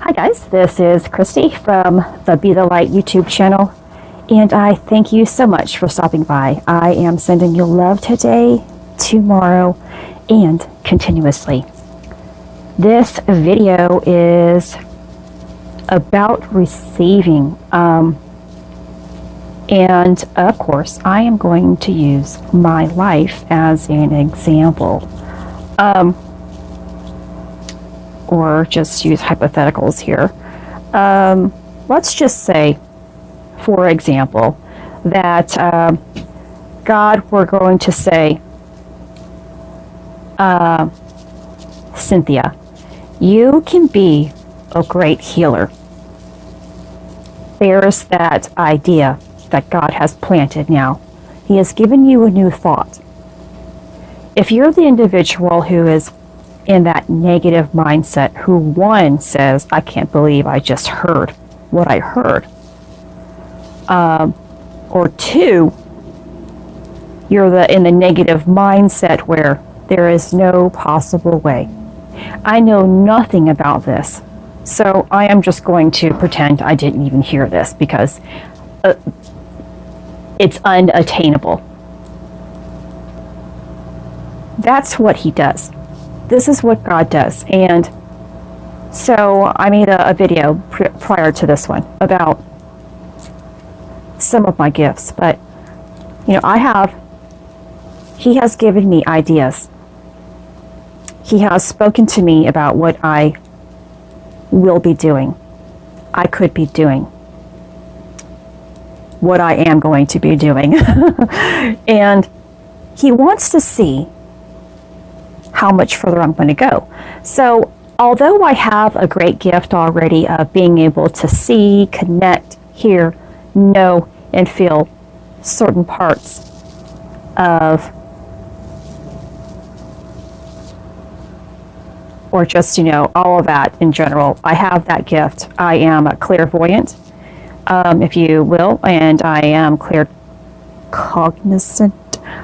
Hi guys, this is Christy from the Be the Light YouTube channel, and I thank you so much for stopping by. I am sending you love today, tomorrow, and continuously. This video is about receiving, and of course I am going to use my life as an example. Or just use hypotheticals here. Let's just say, for example, that God were going to say, Cynthia, you can be a great healer. There's that idea that God has planted now. He has given you a new thought. If you're the individual who is in that negative mindset, who one says, I can't believe I just heard what I heard, or two, you're in the negative mindset where there is no possible way. I know nothing about this, so I am just going to pretend I didn't even hear this because it's unattainable. That's what he does. This is what God does. And so I made a video prior to this one about some of my gifts, but you know, he has given me ideas. He has spoken to me about what I will be doing, I could be doing, what I am going to be doing. And he wants to see how much further I'm going to go. So although I have a great gift already of being able to see, connect, hear, know, and feel certain parts of, or just, you know, all of that in general, I have that gift. I am a clairvoyant, if you will, and I am claircognizant.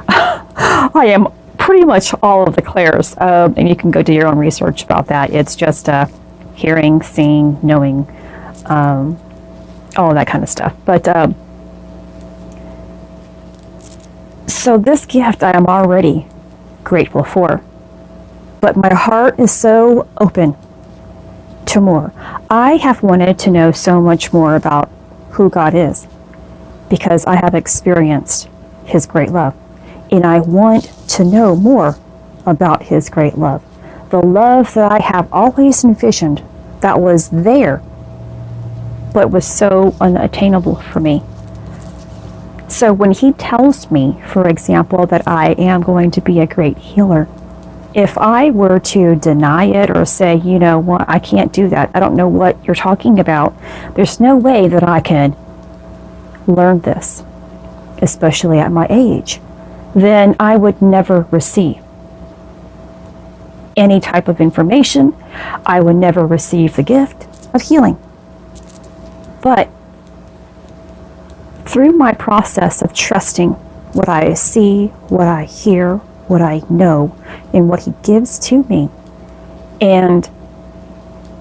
I am pretty much all of the clairs, and you can go do your own research about that. It's just hearing, seeing, knowing, all of that kind of stuff. But so this gift I am already grateful for, but my heart is so open to more. I have wanted to know so much more about who God is because I have experienced his great love. And I want to know more about his great love. The love that I have always envisioned that was there, but was so unattainable for me. So when he tells me, for example, that I am going to be a great healer, if I were to deny it or say, you know what, I can't do that, I don't know what you're talking about, there's no way that I can learn this, especially at my age, then I would never receive any type of information. I would never receive the gift of healing. But through my process of trusting what I see, what I hear, what I know, and what he gives to me, and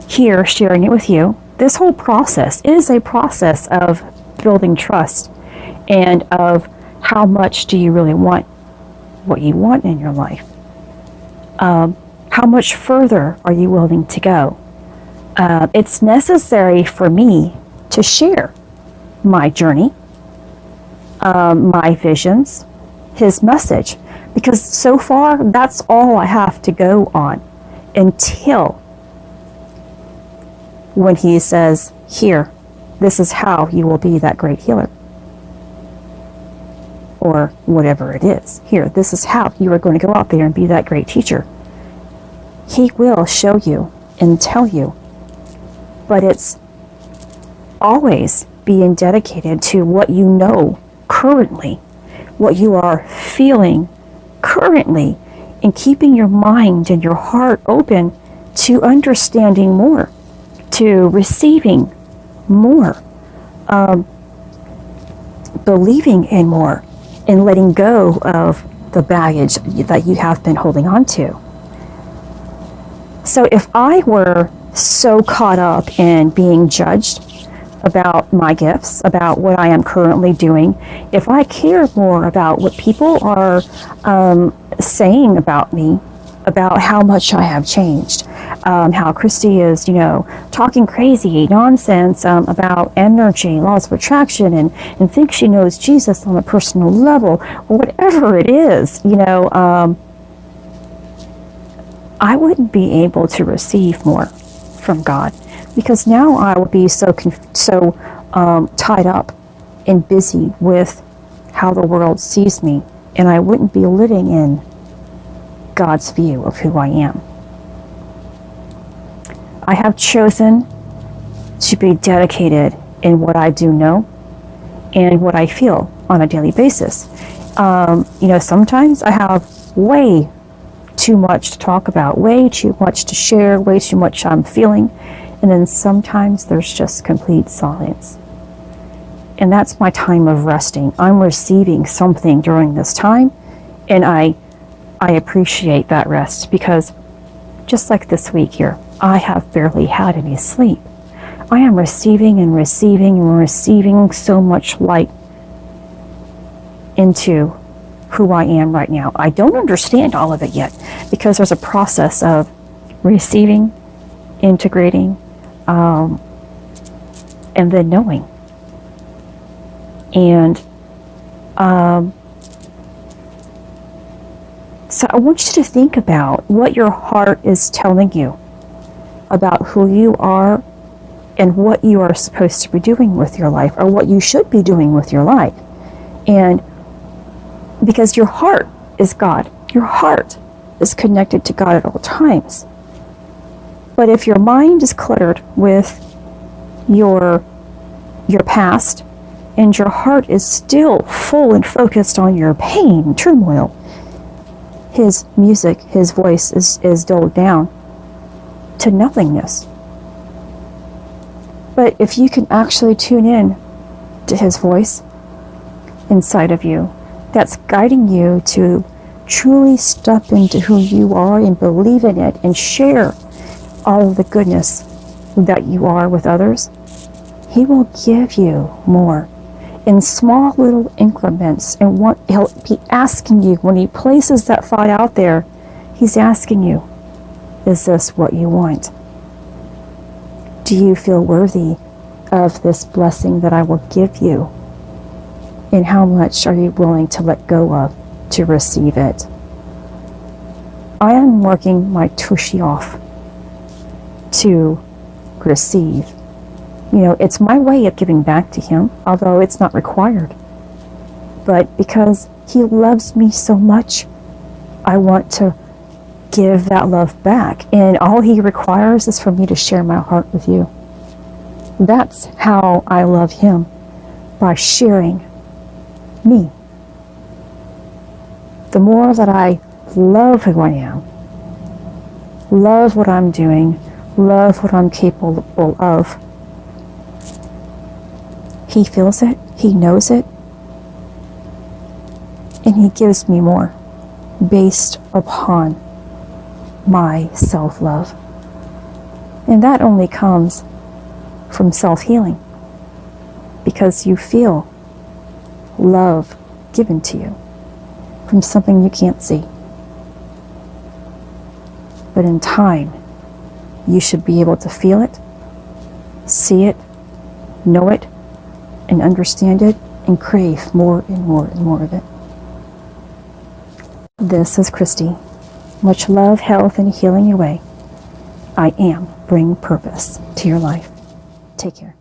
here sharing it with you, this whole process is a process of building trust and of how much do you really want what you want in your life? How much further are you willing to go? It's necessary for me to share my journey, my visions, his message, because so far that's all I have to go on until when he says, here, this is how you will be that great healer. Or whatever it is. Here, this is how you are going to go out there and be that great teacher. He will show you and tell you. But it's always being dedicated to what you know currently, what you are feeling currently, and keeping your mind and your heart open to understanding more, to receiving more, believing in more, and letting go of the baggage that you have been holding on to. So if I were so caught up in being judged about my gifts, about what I am currently doing, if I care more about what people are saying about me, about how much I have changed, how Christy is, talking crazy nonsense about energy, laws of attraction, and thinks she knows Jesus on a personal level, or whatever it is, I wouldn't be able to receive more from God, because now I will be so tied up and busy with how the world sees me, and I wouldn't be living in God's view of who I am. I have chosen to be dedicated in what I do know and what I feel on a daily basis. Sometimes I have way too much to talk about, way too much to share, way too much I'm feeling, and then sometimes there's just complete silence. And that's my time of resting. I'm receiving something during this time, and I appreciate that rest, because just like this week here, I have barely had any sleep. I am receiving and receiving and receiving so much light into who I am right now. I don't understand all of it yet, because there's a process of receiving, integrating, and then knowing. And so I want you to think about what your heart is telling you about who you are and what you are supposed to be doing with your life, or what you should be doing with your life. And because your heart is God, your heart is connected to God at all times. But if your mind is cluttered with your past, and your heart is still full and focused on your pain, turmoil, his music, his voice is dulled down to nothingness. But if you can actually tune in to his voice inside of you, that's guiding you to truly step into who you are and believe in it and share all of the goodness that you are with others, he will give you more in small little increments. And what he'll be asking you when he places that thought out there, he's asking you, is this what you want? Do you feel worthy of this blessing that I will give you? And how much are you willing to let go of to receive it? I am working my tushy off to receive. It's my way of giving back to him, although it's not required. But because he loves me so much, I want to give that love back. And all he requires is for me to share my heart with you. That's how I love him, by sharing me. The more that I love who I am, love what I'm doing, love what I'm capable of, he feels it, he knows it, and he gives me more based upon my self-love. And that only comes from self-healing, because you feel love given to you from something you can't see. But in time, you should be able to feel it, see it, know it, and understand it, and crave more and more and more of it. This is Christy. Much love, health, and healing your way. I am bringing purpose to your life. Take care.